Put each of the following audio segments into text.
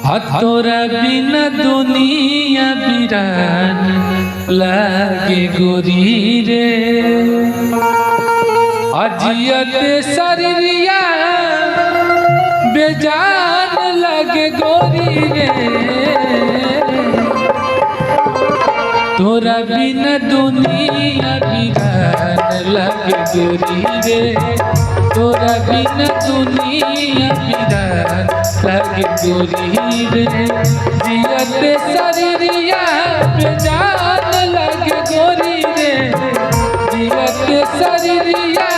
तोरा बिना दुनिया बिरान लागे गोरी रे। अजियत शरीरिया बेजान लागे गोरी रे। तोरा बिना दुनिया बिरान लागे गोरी रे। तोरा बिना दुनिया बिरान लागे गोरी रे। जियत शरीरिया बेजान लागे गोरी रे। जियत शरीरिया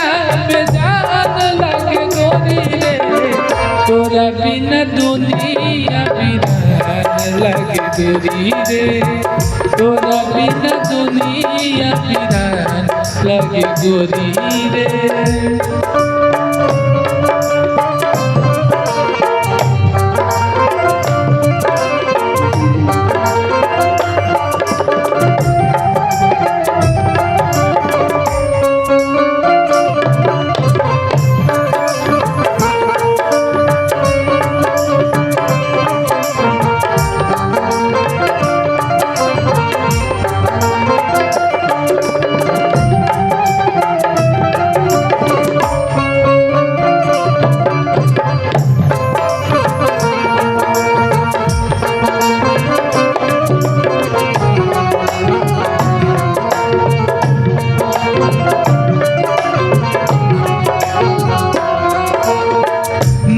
बेजान लागे गोरी रे। तोरा बिना दुनिया बिरान लागे गोरी रे। तोरा बिना दुनिया बिरान लागे गोरी रे।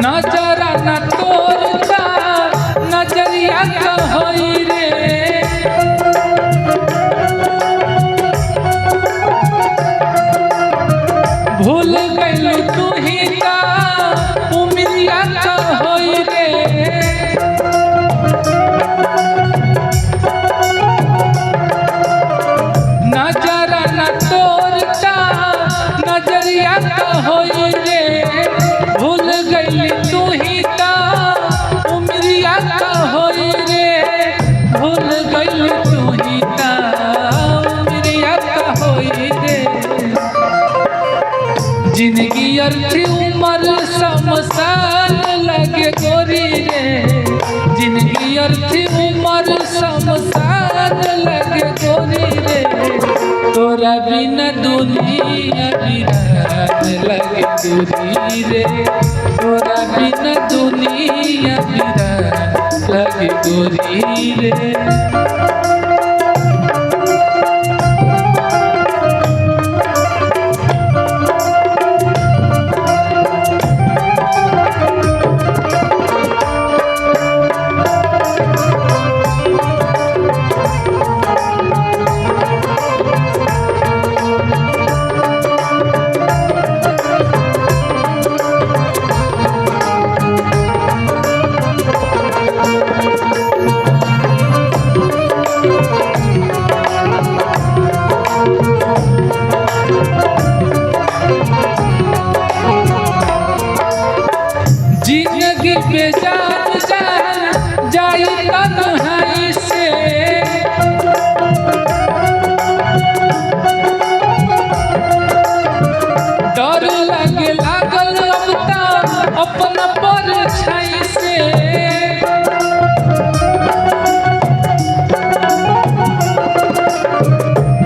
नजरा न तोरता नजरिया कहई रे। भूल गइल तू ही का उमरिया कहई रे। नजरा न तोरता नजरिया कहई रे। भूल गइल तू ही का उमरिया का होई रे। भूल गइल तू ही का उमरिया का होई रे। जिंदगी अर्थी उम्र शमशान लगे गोरी रे। जिंदगी अर्थी उम्र शमशान लगे गोरी रे। तोरा बिना दुनिया बिरान लगे गोरी रे। तोरा बिना दुनिया बिरान लगे गोरी रे। जिंदगी बेजान जान जाई तन्हाई से। डर लगे लागल अब तक अपना परछाई से।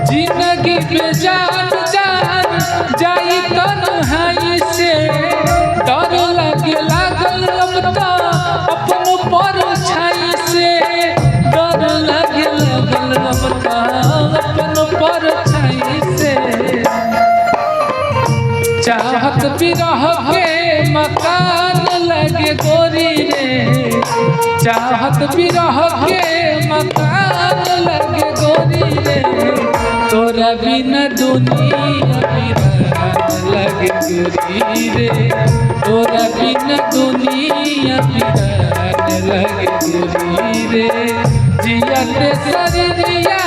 जिंदगी बेजान जान जाई तन्हाई से। डर लगे लागल अब तक अपन परछाई से। डर लगे लागल अब तक अपन परछाई से। चाहत बिरह के मकान लगे गोरी रे। चाहत बिरह के मकान लगे गोरी रे। तोरा बिना दुनिया बिरान लगे गोरी रे। तोरा बिना दुनिया बिरान लगे गोरी रे। जियत शरीरिया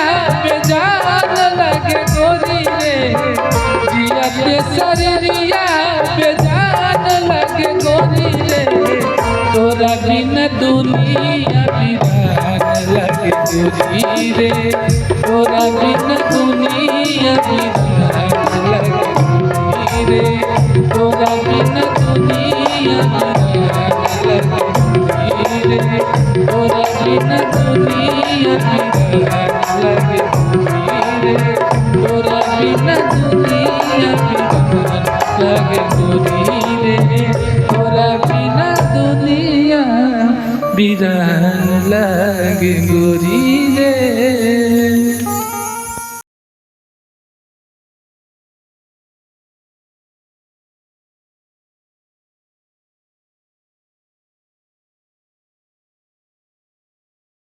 बेजान लगे गोरी रे। जियत शरीरिया बेजान लगे गोरी रे। तोरा बिना दुनिया बिरान लगे गोरी रे। तोरा बिना दुनिया बिरान लगे गोरी रे। तोरा बिना दुनिया बिरान लगे गोरी रे। तोरा बिना दुनिया बिरान लगे गोरी रे, तोरा बिना दुनिया बिरान लगे गोरी रे, तोरा बिना दुनिया बिरान लगे गोरी रे।